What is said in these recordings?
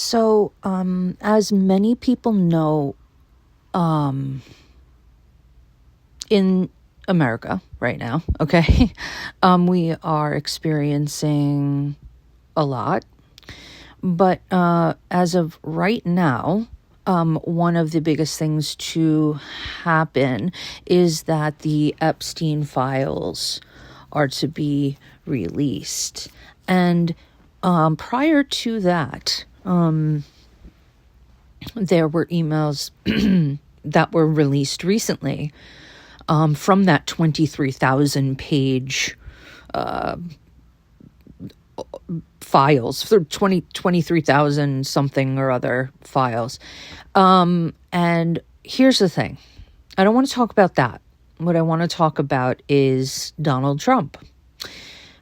So, as many people know, in America right now, okay, we are experiencing a lot. But as of right now, one of the biggest things to happen is that the Epstein files are to be released. And prior to that, there were emails that were released recently from that 23,000 page files, 23,000 something or other files. And here's the thing. I don't want to talk about that. What I want to talk about is Donald Trump.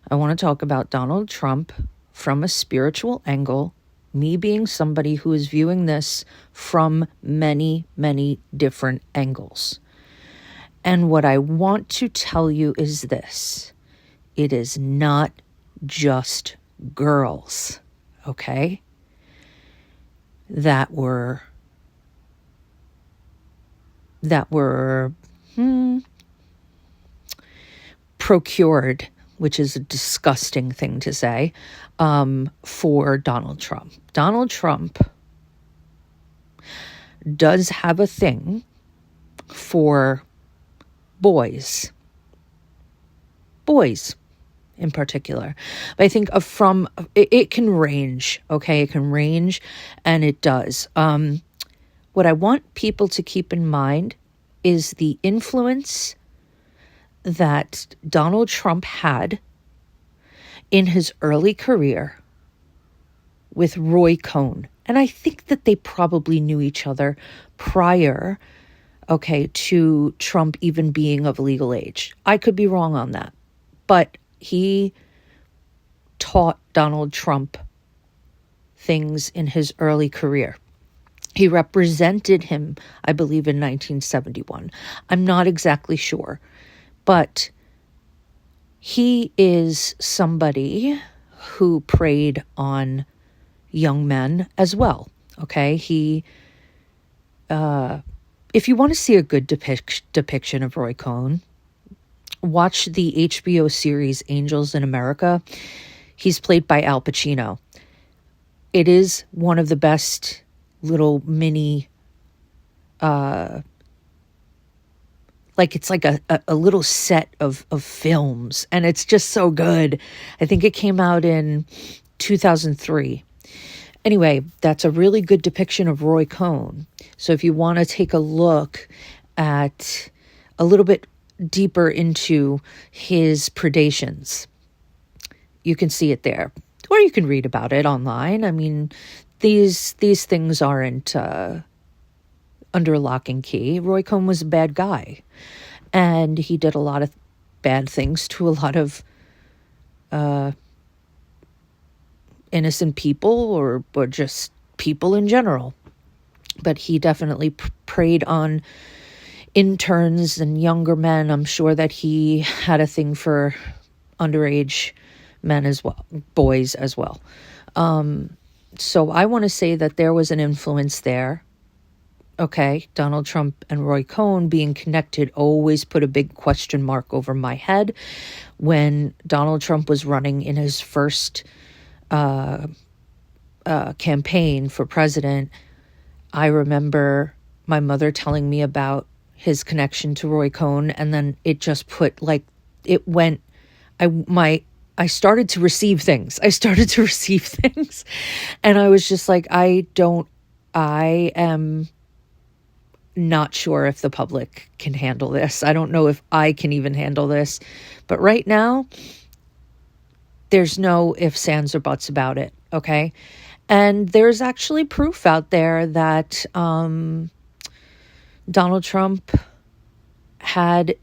I want to talk about Donald Trump from a spiritual angle, me being somebody who is viewing this from many, many different angles. And what I want to tell you is this. It is not just girls, okay, that were procured, which is a disgusting thing to say, for Donald Trump. Donald Trump does have a thing for boys in particular. But I think it can range, okay? It can range, and it does. What I want people to keep in mind is the influence that Donald Trump had in his early career with Roy Cohn. And I think that they probably knew each other prior, okay, to Trump even being of legal age. I could be wrong on that. But he taught Donald Trump things in his early career. He represented him, I believe, in 1971. I'm not exactly sure. But he is somebody who preyed on young men as well. Okay? If you want to see a good depiction of Roy Cohn, watch the HBO series Angels in America. He's played by Al Pacino. It is one of the best little mini, it's like a little set of films, and it's just so good. I think it came out in 2003. Anyway, that's a really good depiction of Roy Cohn. So if you want to take a look at a little bit deeper into his predations, you can see it there, or you can read about it online. I mean, these things aren't under lock and key. Roy Cohn was a bad guy, and he did a lot of bad things to a lot of innocent people or just people in general. But he definitely preyed on interns and younger men. I'm sure that he had a thing for underage men as well, boys as well. So I want to say that there was an influence there. Okay, Donald Trump and Roy Cohn being connected always put a big question mark over my head. When Donald Trump was running in his first campaign for president, I remember my mother telling me about his connection to Roy Cohn, and then it just put I started to receive things. And I was just like, I am not sure if the public can handle this. I don't know if I can even handle this. But right now, there's no ifs, ands, or buts about it, okay? And there's actually proof out there that Donald Trump had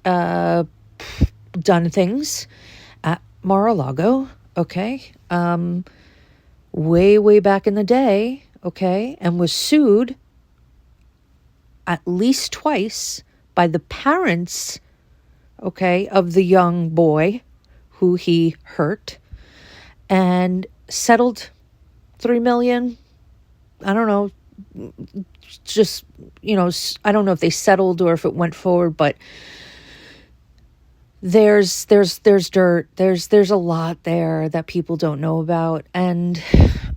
done things at Mar-a-Lago, okay? Way back in the day, okay? And was sued at least twice by the parents, okay, of the young boy who he hurt, and settled 3 million. I don't know. Just, I don't know if they settled or if it went forward, but there's dirt. There's a lot there that people don't know about. And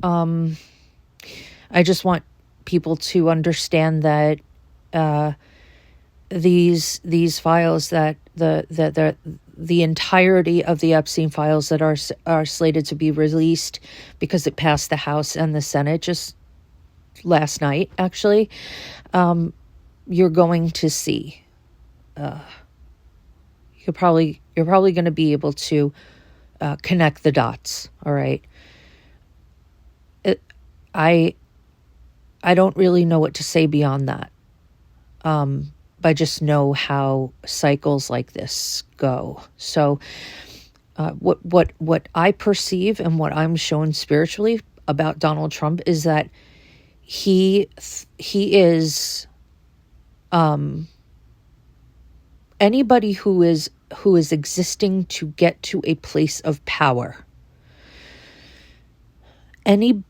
I just want people to understand that these files, that the entirety of the Epstein files that are slated to be released because it passed the House and the Senate just last night, actually, you're going to see. You're probably going to be able to connect the dots. All right. I don't really know what to say beyond that. I just know how cycles like this go. So, what I perceive and what I'm shown spiritually about Donald Trump is that he is anybody who is existing to get to a place of power. Any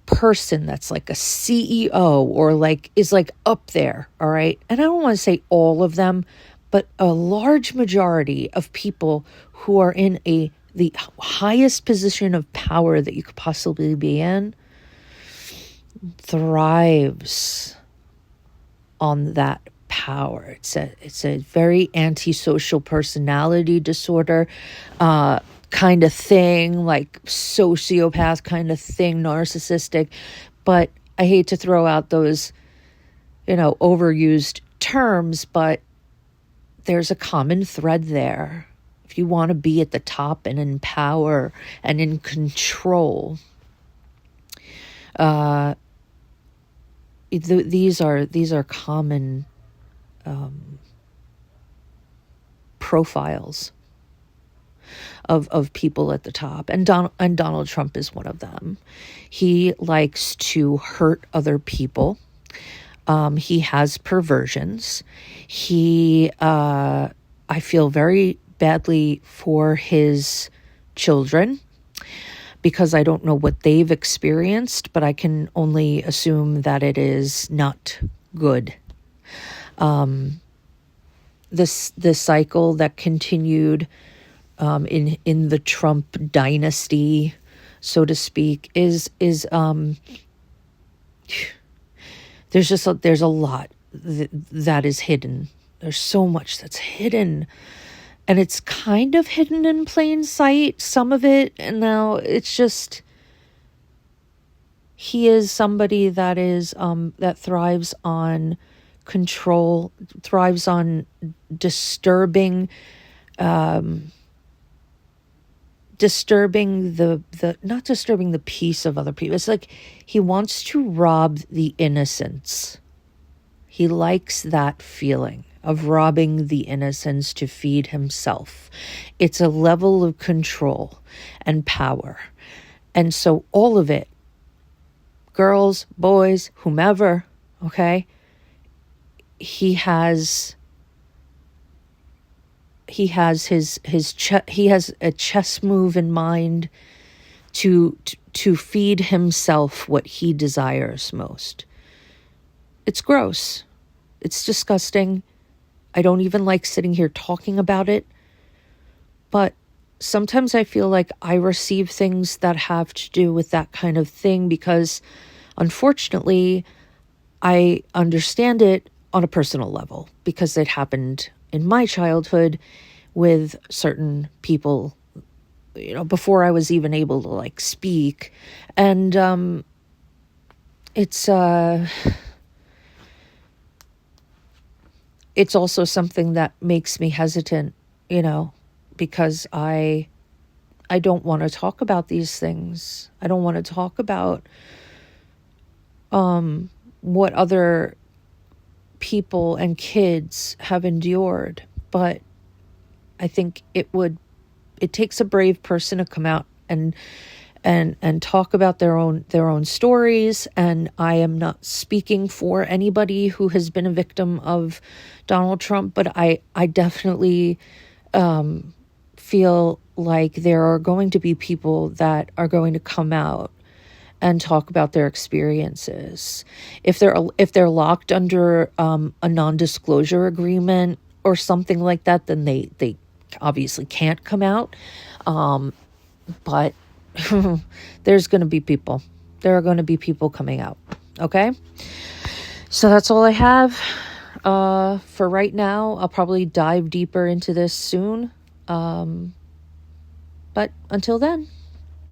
person that's like a CEO or is up there, all right? And I don't want to say all of them, but a large majority of people who are in the highest position of power that you could possibly be in thrives on that power. It's a very antisocial personality disorder kind of thing, like sociopath kind of thing, narcissistic. But I hate to throw out those, overused terms, but there's a common thread there. If you want to be at the top and in power and in control, these are common profiles of people at the top, and Donald Trump is one of them. He likes to hurt other people. He has perversions. I feel very badly for his children because I don't know what they've experienced, but I can only assume that it is not good. This cycle that continued in the Trump dynasty, so to speak, is there's a lot that is hidden. There's so much that's hidden, and it's kind of hidden in plain sight, some of it. And now it's just, he is somebody that is that thrives on control, thrives on disturbing the not disturbing the peace of other people. It's like he wants to rob the innocence. He likes that feeling of robbing the innocence to feed himself. It's a level of control and power. And so all of it, girls, boys, whomever, okay, he has a chess move in mind to feed himself what he desires most. It's gross. It's disgusting. I don't even like sitting here talking about it. But sometimes I feel like I receive things that have to do with that kind of thing because, unfortunately, I understand it on a personal level because it happened in my childhood with certain people, before I was even able to speak. And it's also something that makes me hesitant, because I don't want to talk about these things. I don't want to talk about what other people and kids have endured. But I think it takes a brave person to come out and talk about their own stories. And I am not speaking for anybody who has been a victim of Donald Trump, but I definitely feel like there are going to be people that are going to come out and talk about their experiences. If they're locked under a non-disclosure agreement or something like that, then they obviously can't come out. But there's going to be people. There are going to be people coming out. Okay? So that's all I have for right now. I'll probably dive deeper into this soon. But until then.